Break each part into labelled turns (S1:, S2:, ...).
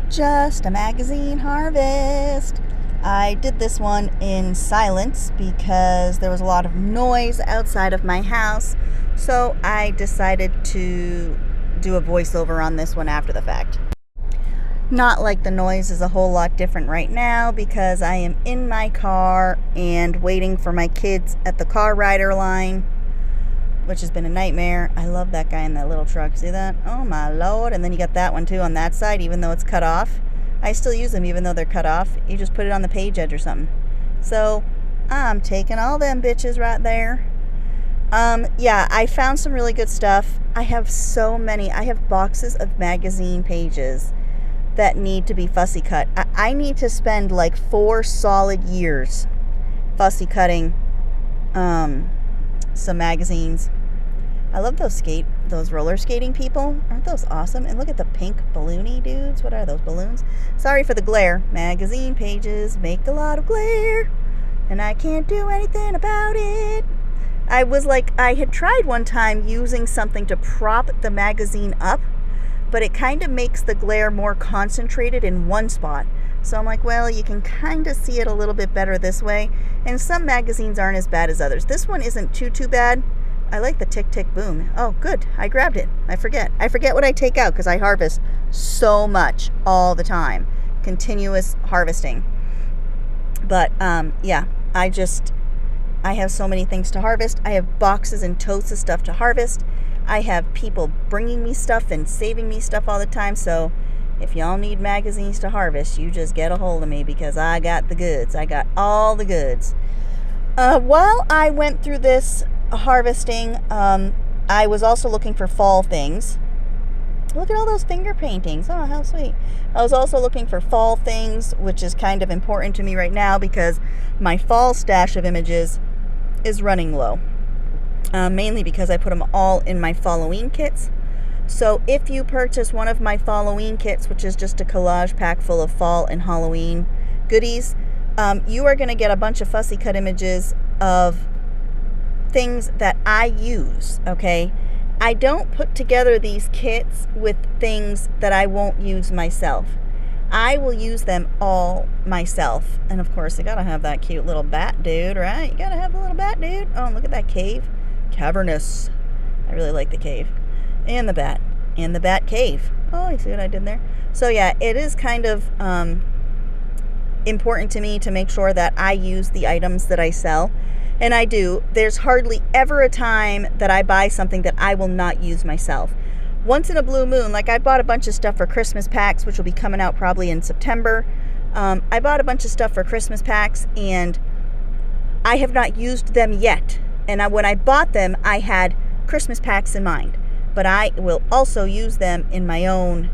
S1: Just a magazine harvest. I did this one in silence because there was a lot of noise outside of my house, so I decided to do a voiceover on this one after the fact. Not like the noise is a whole lot different right now because I am in my car and waiting for my kids at the car rider line, which has been a nightmare. I love that guy in that little truck. See that? Oh my lord. And then you got that one too on that side, even though it's cut off. I still use them even though they're cut off. You just put it on the page edge or something. So I'm taking all them bitches right there. Yeah, I found some really good stuff. I have so many. I have boxes of magazine pages that need to be fussy cut. I need to spend like 4 solid years fussy cutting some magazines. I love those roller skating people. Aren't those awesome? And look at the pink balloony dudes. What are those balloons? Sorry for the glare. Magazine pages make a lot of glare, and I can't do anything about it. I had tried one time using something to prop the magazine up, but it kind of makes the glare more concentrated in one spot. So I'm like, well, you can kind of see it a little bit better this way. And some magazines aren't as bad as others. This one isn't too bad. I like the tick tick boom. Oh, good. I grabbed it. I forget what I take out because I harvest so much all the time. Continuous harvesting. But yeah, I have so many things to harvest. I have boxes and totes of stuff to harvest. I have people bringing me stuff and saving me stuff all the time. So if y'all need magazines to harvest, you just get a hold of me because I got the goods. I got all the goods. While I went through this harvesting, I was also looking for fall things. Look at all those finger paintings. Oh, how sweet. I was also looking for fall things, which is kind of important to me right now because my fall stash of images is running low. Mainly because I put them all in my Halloween kits. So if you purchase one of my Halloween kits, which is just a collage pack full of fall and Halloween goodies, you are going to get a bunch of fussy cut images of things that I use, okay? I don't put together these kits with things that I won't use myself. I will use them all myself. And of course, I gotta have that cute little bat dude, right? You gotta have the little bat dude. Oh, look at that cave. Cavernous. I really like the cave. And the bat. And the bat cave. Oh, you see what I did there? So yeah, it is kind of important to me to make sure that I use the items that I sell. And I do. There's hardly ever a time that I buy something that I will not use myself. Once in a blue moon, like I bought a bunch of stuff for Christmas packs, which will be coming out probably in September. I bought a bunch of stuff for Christmas packs, and I have not used them yet. And when I bought them, I had Christmas packs in mind. But I will also use them in my own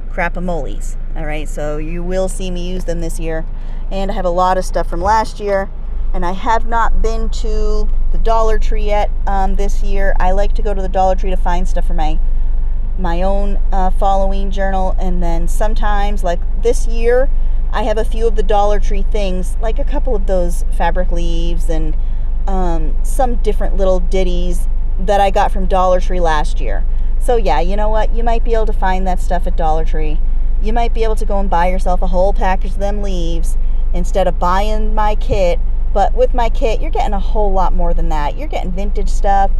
S1: crap-a-moles. All right, so you will see me use them this year. And I have a lot of stuff from last year. And I have not been to the Dollar Tree yet this year. I like to go to the Dollar Tree to find stuff for my own Halloween journal. And then sometimes, like this year, I have a few of the Dollar Tree things, like a couple of those fabric leaves and some different little ditties that I got from Dollar Tree last year. So yeah, you know what? You might be able to find that stuff at Dollar Tree. You might be able to go and buy yourself a whole package of them leaves instead of buying my kit. But with my kit, you're getting a whole lot more than that. You're getting vintage stuff.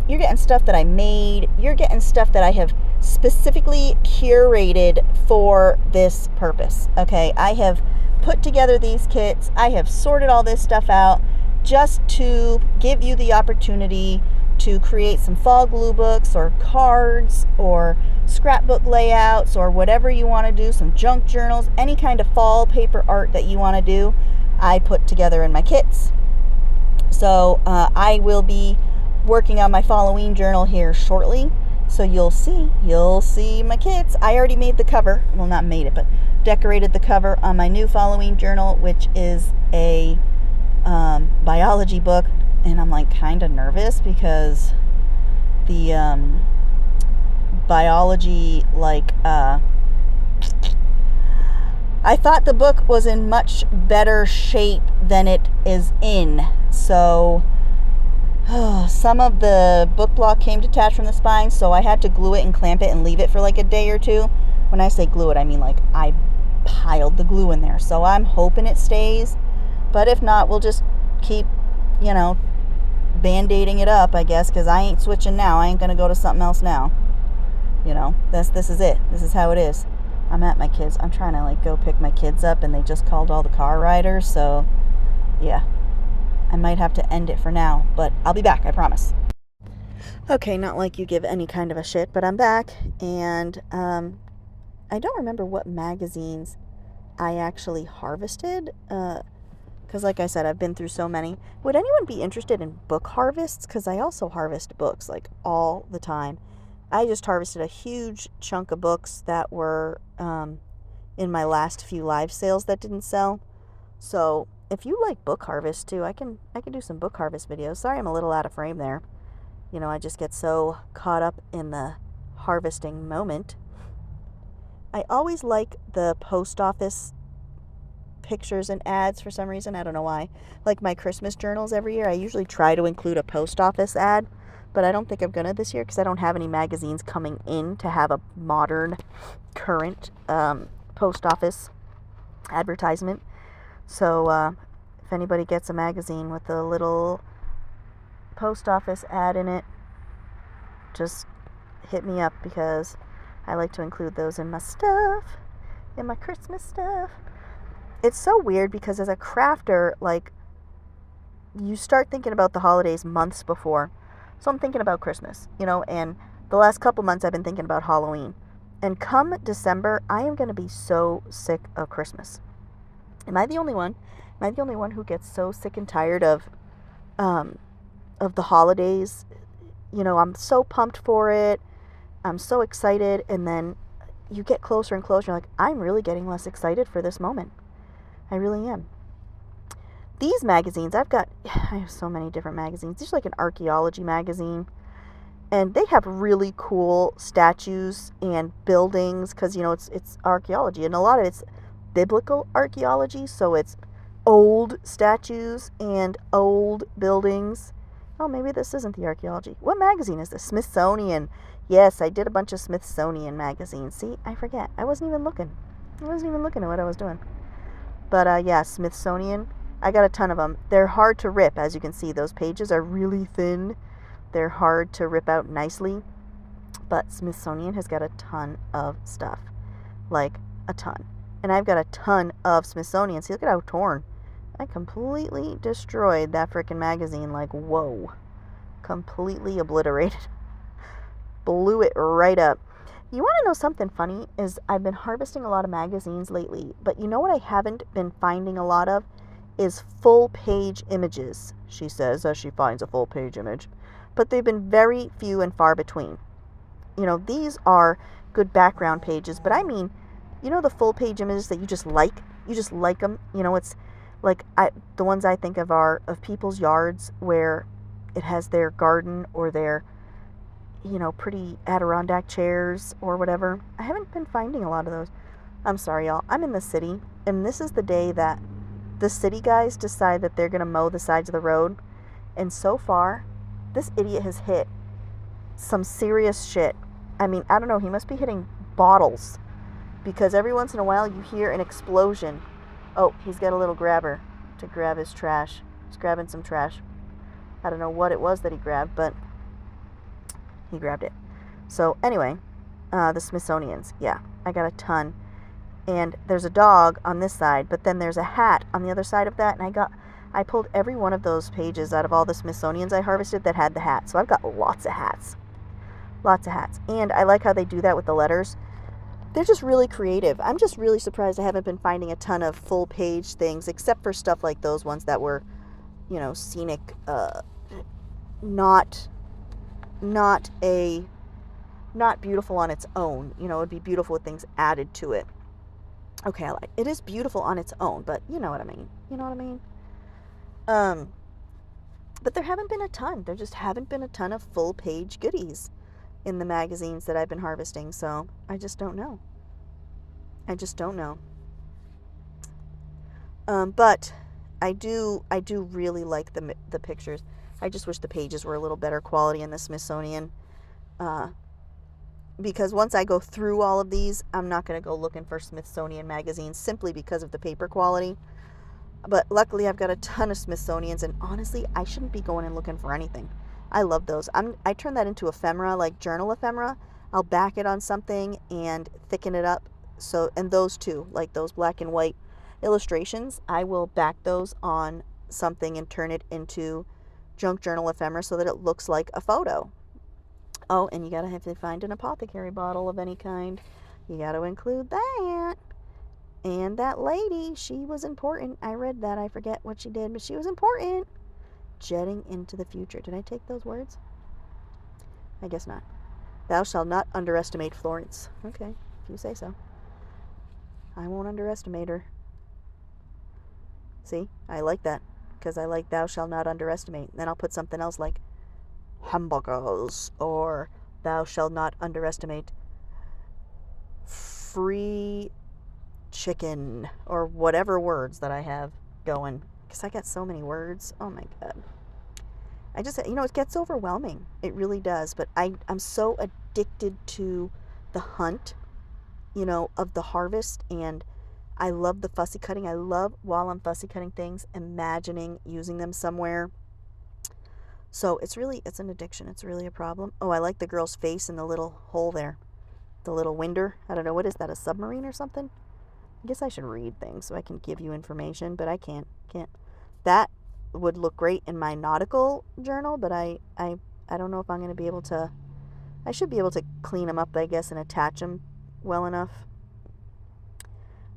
S1: You're getting stuff that I made. You're getting stuff that I have specifically curated for this purpose. Okay, I have put together these kits. I have sorted all this stuff out just to give you the opportunity to create some fall glue books or cards or scrapbook layouts or whatever you want to do, some junk journals, any kind of fall paper art that you want to do. I put together in my kits. So I will be working on my Halloween journal here shortly. So you'll see my kits. I already made the cover. Well, not made it, but decorated the cover on my new Halloween journal, which is a biology book. And I'm like kind of nervous because the biology, I thought the book was in much better shape than it is in. So some of the book block came detached from the spine, so I had to glue it and clamp it and leave it for like a day or two. When I say glue it, I mean like I piled the glue in there. So I'm hoping it stays. But if not, we'll just keep, you know, band-aiding it up, I guess, because I ain't switching now. I ain't going to go to something else now. You know, this is it. This is how it is. I'm at my kids. I'm trying to like go pick my kids up, and they just called all the car riders. So, yeah, I might have to end it for now, but I'll be back, I promise. Okay, not like you give any kind of a shit, but I'm back, and I don't remember what magazines I actually harvested, because like I said, I've been through so many. Would anyone be interested in book harvests? Because I also harvest books, like, all the time. I just harvested a huge chunk of books that were in my last few live sales that didn't sell. So if you like book harvest too, I can do some book harvest videos. Sorry I'm a little out of frame there. You know, I just get so caught up in the harvesting moment. I always like the post office pictures and ads for some reason. I don't know why. Like my Christmas journals every year, I usually try to include a post office ad, but I don't think I'm gonna this year because I don't have any magazines coming in to have a modern, current post office advertisement. So if anybody gets a magazine with a little post office ad in it, just hit me up because I like to include those in my stuff, in my Christmas stuff. It's so weird because as a crafter, like, you start thinking about the holidays months before. So I'm thinking about Christmas, you know, and the last couple months I've been thinking about Halloween. And come December, I am going to be so sick of Christmas. Am I the only one? Am I the only one who gets so sick and tired of the holidays? You know, I'm so pumped for it. I'm so excited. And then you get closer and closer. You're like, I'm really getting less excited for this moment. I really am. These magazines, I have so many different magazines. There's like an archaeology magazine. And they have really cool statues and buildings because, you know, it's archaeology. And a lot of it's biblical archaeology. So it's old statues and old buildings. Oh, maybe this isn't the archaeology. What magazine is this? Smithsonian. Yes, I did a bunch of Smithsonian magazines. See, I forget. I wasn't even looking at what I was doing. But yeah, Smithsonian. I got a ton of them. They're hard to rip, as you can see. Those pages are really thin. They're hard to rip out nicely. But Smithsonian has got a ton of stuff. Like, a ton. And I've got a ton of Smithsonian. See, look at how torn. I completely destroyed that frickin' magazine. Like, whoa. Completely obliterated. Blew it right up. You want to know something funny? Is I've been harvesting a lot of magazines lately. But you know what I haven't been finding a lot of? Is full page images, she says, as she finds a full page image. But they've been very few and far between. You know, these are good background pages, but I mean, you know, the full page images that you just like them. You know, it's like the ones I think of are of people's yards where it has their garden or their, you know, pretty Adirondack chairs or whatever. I haven't been finding a lot of those. I'm sorry, y'all. I'm in the city, and this is the day that the city guys decide that they're going to mow the sides of the road. And so far, this idiot has hit some serious shit. I mean, I don't know. He must be hitting bottles because every once in a while you hear an explosion. Oh, he's got a little grabber to grab his trash. He's grabbing some trash. I don't know what it was that he grabbed, but he grabbed it. So anyway, the Smithsonian's. Yeah, I got a ton. And there's a dog on this side, but then there's a hat on the other side of that. And I pulled every one of those pages out of all the Smithsonians I harvested that had the hat. So I've got lots of hats. Lots of hats. And I like how they do that with the letters. They're just really creative. I'm just really surprised I haven't been finding a ton of full page things, except for stuff like those ones that were, you know, scenic, not beautiful on its own. You know, it'd be beautiful with things added to it. Okay, it is beautiful on its own, but you know what I mean. You know what I mean? But there haven't been a ton. There just haven't been a ton of full page goodies in the magazines that I've been harvesting, so I just don't know. But I do really like the pictures. I just wish the pages were a little better quality in the Smithsonian. because once I go through all of these, I'm not going to go looking for Smithsonian magazines simply because of the paper quality. But luckily, I've got a ton of Smithsonians, and honestly, I shouldn't be going and looking for anything. I love those. I turn that into ephemera, like journal ephemera. I'll back it on something and thicken it up. So, and those too, like those black and white illustrations, I will back those on something and turn it into junk journal ephemera so that it looks like a photo. Oh, and you gotta have to find an apothecary bottle of any kind. You gotta include that. And that lady, she was important. I read that. I forget what she did, but she was important. Jetting into the future. Did I take those words? I guess not. Thou shalt not underestimate Florence. Okay, if you say so. I won't underestimate her. See, I like that. Because I like thou shalt not underestimate. Then I'll put something else like hamburgers. Or thou shalt not underestimate free chicken, or whatever words that I have going, because I got so many words. Oh my god, I just, it gets overwhelming. It really does. But I'm so addicted to the hunt, of the harvest, and I love the fussy cutting. I love, while I'm fussy cutting things, imagining using them somewhere. So it's an addiction. It's really a problem. Oh, I like the girl's face in the little hole there, the little winder. I don't know, what is that, a submarine or something? I guess I should read things so I can give you information, but I can't. That would look great in my nautical journal, but I don't know if I'm going to be able to. I should be able to clean them up, I guess, and attach them well enough.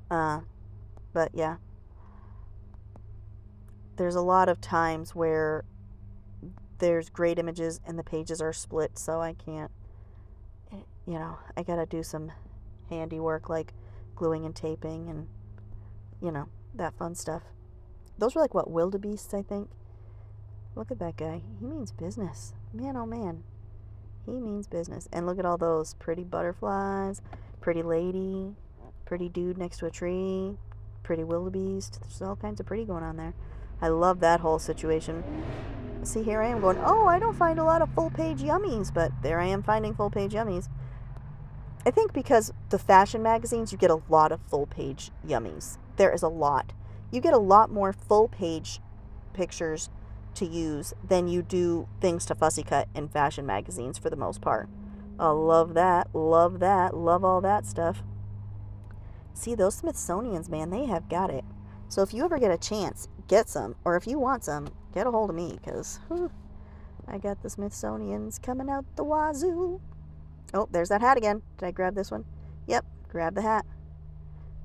S1: But yeah, there's a lot of times where there's great images and the pages are split, so I can't. I got to do some handiwork like gluing and taping and that fun stuff. Those were like, what, wildebeests, I think. Look at that guy. He means business. Man, oh man, he means business. And look at all those pretty butterflies, pretty lady, pretty dude next to a tree, pretty wildebeest. There's all kinds of pretty going on there. I love that whole situation. See, here I am going, oh, I don't find a lot of full page yummies, but there I am finding full page yummies. I think because the fashion magazines, you get a lot of full-page yummies. There is a lot. You get a lot more full-page pictures to use than you do things to fussy cut in fashion magazines for the most part. I love that. Love that. Love all that stuff. See, those Smithsonians, man, they have got it. So if you ever get a chance, get some. Or if you want some, get a hold of me, because I got the Smithsonians coming out the wazoo. Oh, there's that hat again. Did I grab this one? Yep, grab the hat.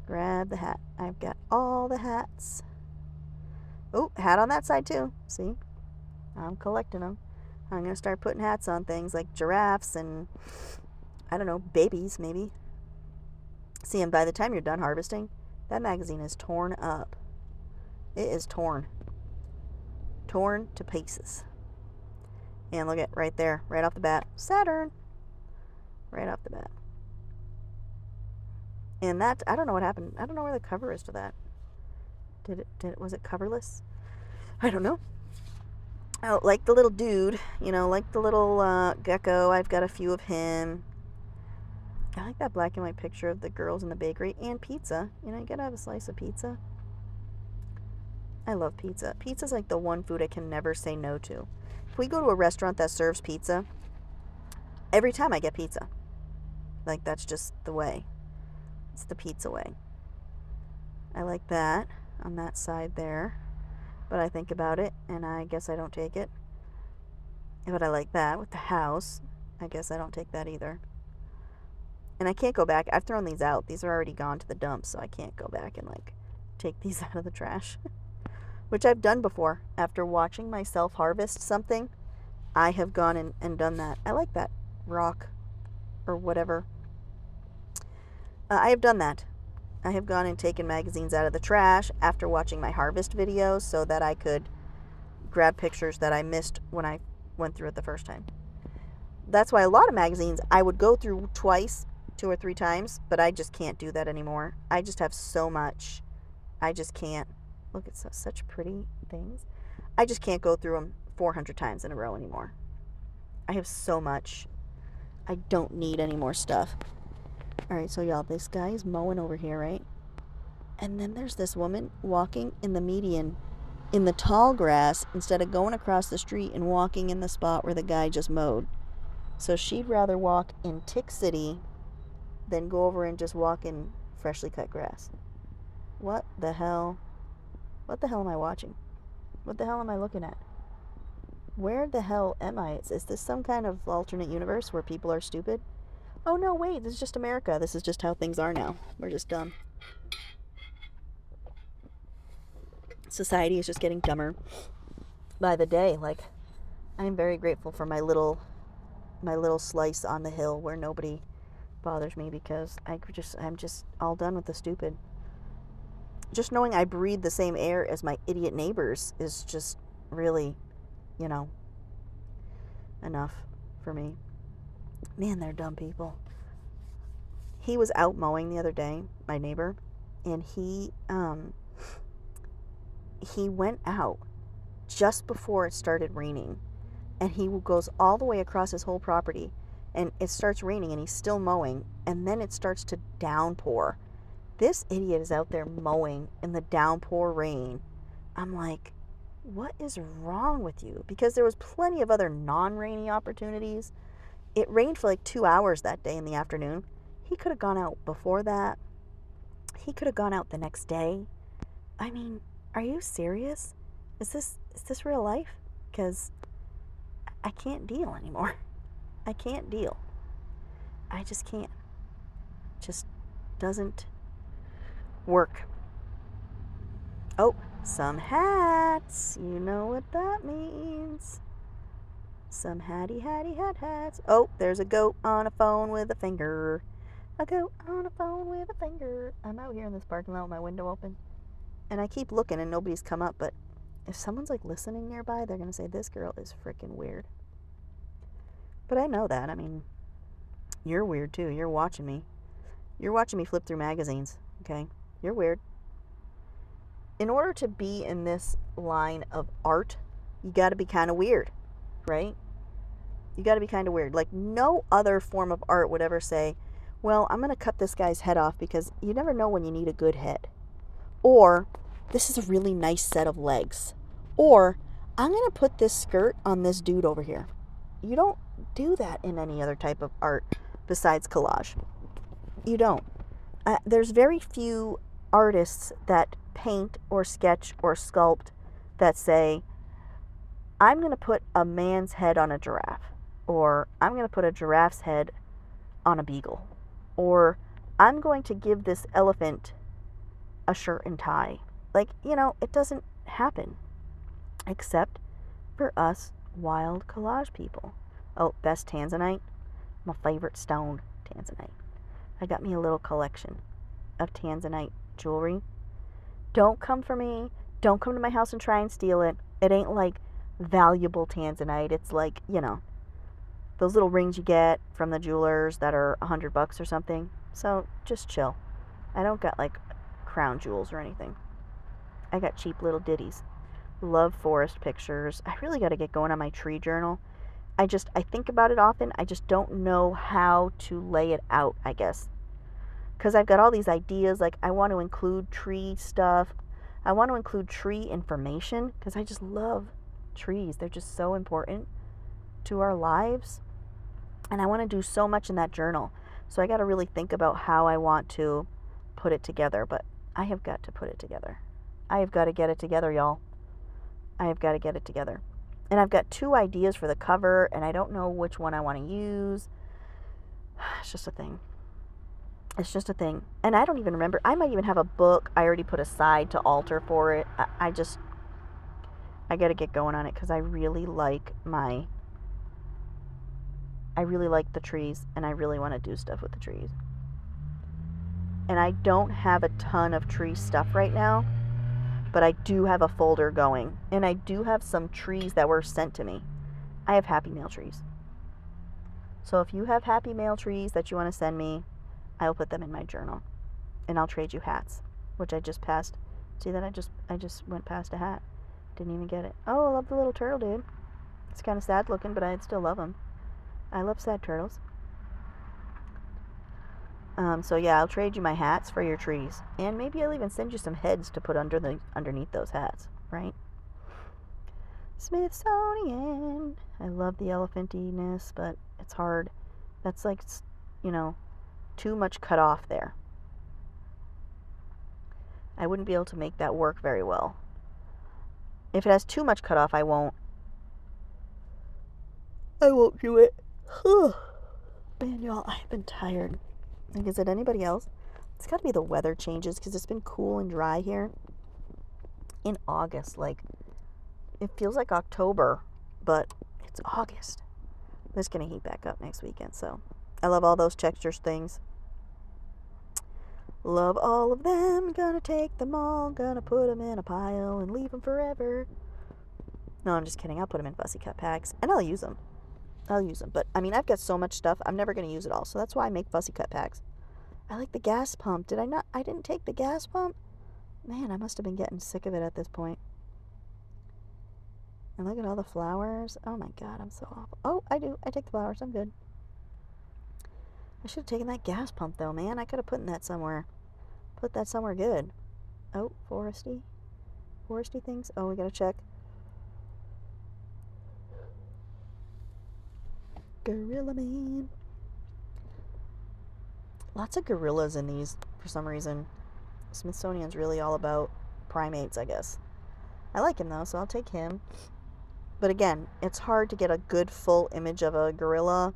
S1: Grab the hat. I've got all the hats. Oh, hat on that side too. See? I'm collecting them. I'm going to start putting hats on things like giraffes and, I don't know, babies maybe. See, and by the time you're done harvesting, that magazine is torn up. It is torn. Torn to pieces. And look at right there, right off the bat, Saturn. Right off the bat. And that, I don't know what happened. I don't know where the cover is to that. Was it coverless? I don't know. Oh, like the little dude, like the little gecko. I've got a few of him. I like that black and white picture of the girls in the bakery and pizza. You gotta have a slice of pizza. I love pizza. Pizza's like the one food I can never say no to. If we go to a restaurant that serves pizza, every time I get pizza. Like, that's just the way. It's the pizza way. I like that on that side there. But I think about it, and I guess I don't take it. But I like that with the house. I guess I don't take that either. And I can't go back. I've thrown these out. These are already gone to the dump, so I can't go back and, take these out of the trash. Which I've done before. After watching myself harvest something, I have gone and done that. I like that rock or whatever. I have done that. I have gone and taken magazines out of the trash after watching my harvest videos so that I could grab pictures that I missed when I went through it the first time. That's why a lot of magazines I would go through twice, 2 or 3 times, but I just can't do that anymore. I just have so much. I just can't. Look at such pretty things. I just can't go through them 400 times in a row anymore. I have so much. I don't need any more stuff. Alright, so y'all, this guy is mowing over here, right? And then there's this woman walking in the median in the tall grass instead of going across the street and walking in the spot where the guy just mowed. So she'd rather walk in Tick City than go over and just walk in freshly cut grass. What the hell? What the hell am I watching? What the hell am I looking at? Where the hell am I? Is this some kind of alternate universe where people are stupid? Oh no, wait, this is just America. This is just how things are now. We're just dumb. Society is just getting dumber by the day. Like, I'm very grateful for my little slice on the hill where nobody bothers me, because I'm just all done with the stupid. Just knowing I breathe the same air as my idiot neighbors is just really, enough for me. Man, they're dumb people. He was out mowing the other day, my neighbor, and he went out just before it started raining, and he goes all the way across his whole property, and it starts raining and he's still mowing, and then it starts to downpour. This idiot is out there mowing in the downpour rain. I'm like, what is wrong with you? Because there was plenty of other non-rainy opportunities. It rained for like 2 hours that day in the afternoon. He could have gone out before that. He could have gone out the next day. I mean, are you serious? Is this real life? Because I can't deal anymore. I can't deal. I just can't. Just doesn't work. Oh, some hats. You know what that means. Some hatty hats. Oh, there's a goat on a phone with a finger. A goat on a phone with a finger. I'm out here in this parking lot with my window open, and I keep looking and nobody's come up, but if someone's like listening nearby, they're going to say, this girl is freaking weird. But I know that. I mean, you're weird too. You're watching me. You're watching me flip through magazines, okay? You're weird. In order to be in this line of art, you got to be kind of weird, right? You got to be kind of weird. Like, no other form of art would ever say, well, I'm going to cut this guy's head off because you never know when you need a good head. Or, this is a really nice set of legs. Or, I'm going to put this skirt on this dude over here. You don't do that in any other type of art besides collage. You don't. There's very few artists that paint or sketch or sculpt that say, I'm going to put a man's head on a giraffe, or I'm going to put a giraffe's head on a beagle, or I'm going to give this elephant a shirt and tie. Like, it doesn't happen, except for us wild collage people. Oh, best tanzanite. My favorite stone, tanzanite. I got me a little collection of tanzanite jewelry. Don't come for me. Don't come to my house and try and steal it. It ain't like valuable tanzanite. It's like, those little rings you get from the jewelers that are $100 or something. So just chill. I don't got like crown jewels or anything. I got cheap little ditties. Love forest pictures. I really got to get going on my tree journal. I think about it often. I just don't know how to lay it out, I guess. Because I've got all these ideas. Like, I want to include tree stuff. I want to include tree information because I just love trees. They're just so important to our lives. And I want to do so much in that journal. So I got to really think about how I want to put it together. But I have got to put it together. I have got to get it together, y'all. I have got to get it together. And I've got 2 ideas for the cover, and I don't know which one I want to use. It's just a thing. It's just a thing. And I don't even remember. I might even have a book I already put aside to alter for it. I got to get going on it because I really like the trees, and I really want to do stuff with the trees. And I don't have a ton of tree stuff right now, but I do have a folder going, and I do have some trees that were sent to me. I have happy mail trees. So if you have happy mail trees that you want to send me, I'll put them in my journal, and I'll trade you hats, which I just passed. See that I just went past a hat. Didn't even get it. Oh, I love the little turtle, dude. It's kind of sad looking, but I still love him. I love sad turtles. So yeah, I'll trade you my hats for your trees, and maybe I'll even send you some heads to put underneath those hats, right? Smithsonian. I love the elephantiness, but it's hard. That's like, too much cut off there. I wouldn't be able to make that work very well. If it has too much cut off, I won't do it. Man, y'all, I've been tired. Like, is it anybody else? It's got to be the weather changes because it's been cool and dry here in August. Like, it feels like October, but it's August. It's going to heat back up next weekend, so I love all those textures things. Love all of them. Gonna take them all. Gonna put them in a pile and leave them forever. No, I'm just kidding. I'll put them in fussy cut packs, and I'll use them. But, I mean, I've got so much stuff, I'm never going to use it all, so that's why I make fussy cut packs. I like the gas pump. I didn't take the gas pump? Man, I must have been getting sick of it at this point. And look at all the flowers. Oh my god, I'm so awful. Oh, I do. I take the flowers. I'm good. I should have taken that gas pump, though, man. I could have put that somewhere. Put that somewhere good. Oh, foresty. Foresty things. Oh, we gotta check. Gorilla Man. Lots of gorillas in these for some reason. Smithsonian's really all about primates, I guess. I like him though, so I'll take him. But again, it's hard to get a good full image of a gorilla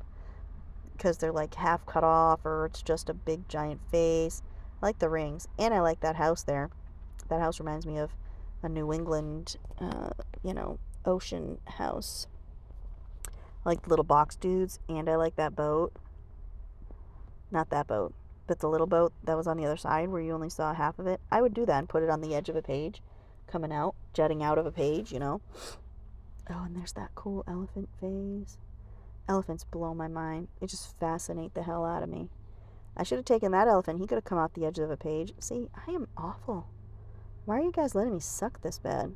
S1: because they're like half cut off or it's just a big giant face. I like the rings, and I like that house there. That house reminds me of a New England, ocean house. I like the little box dudes, and I like that boat. Not that boat, but the little boat that was on the other side where you only saw half of it. I would do that and put it on the edge of a page, coming out, jutting out of a page, Oh, and there's that cool elephant face. Elephants blow my mind. They just fascinate the hell out of me. I should have taken that elephant. He could have come out the edge of a page. See, I am awful. Why are you guys letting me suck this bad?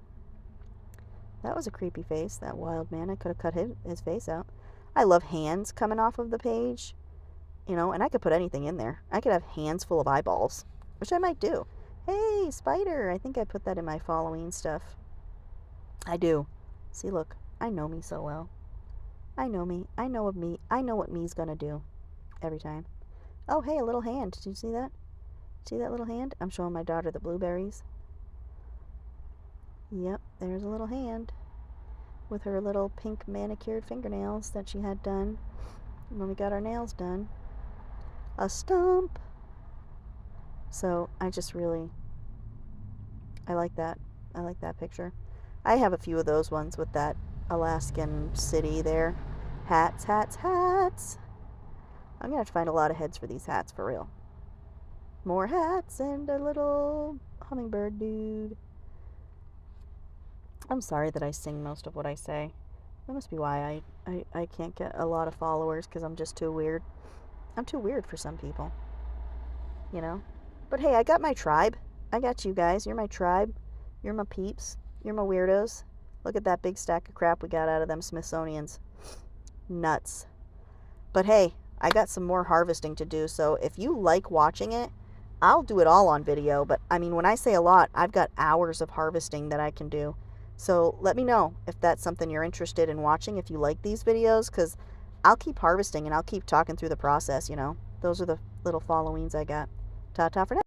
S1: That was a creepy face, that wild man. I could have cut his face out. I love hands coming off of the page, and I could put anything in there. I could have hands full of eyeballs, which I might do. Hey, spider. I think I put that in my Halloween stuff. I do. See, look, I know me so well. I know me. I know of me. I know what me's gonna do every time. Oh, hey, a little hand. Did you see that? See that little hand? I'm showing my daughter the blueberries. Yep, there's a little hand with her little pink manicured fingernails that she had done when we got our nails done. A stump. So I like that. I like that picture. I have a few of those ones with that Alaskan city there. Hats, hats, hats. I'm gonna have to find a lot of heads for these hats for real. More hats and a little hummingbird dude. I'm sorry that I sing most of what I say. That must be why I can't get a lot of followers, because I'm just too weird. I'm too weird for some people. But hey, I got my tribe. I got you guys. You're my tribe. You're my peeps. You're my weirdos. Look at that big stack of crap we got out of them Smithsonians. Nuts. But hey, I got some more harvesting to do, so if you like watching it, I'll do it all on video. But I mean, when I say a lot, I've got hours of harvesting that I can do. So let me know if that's something you're interested in watching, if you like these videos, because I'll keep harvesting and I'll keep talking through the process, Those are the little Halloweens I got. Ta-ta for now.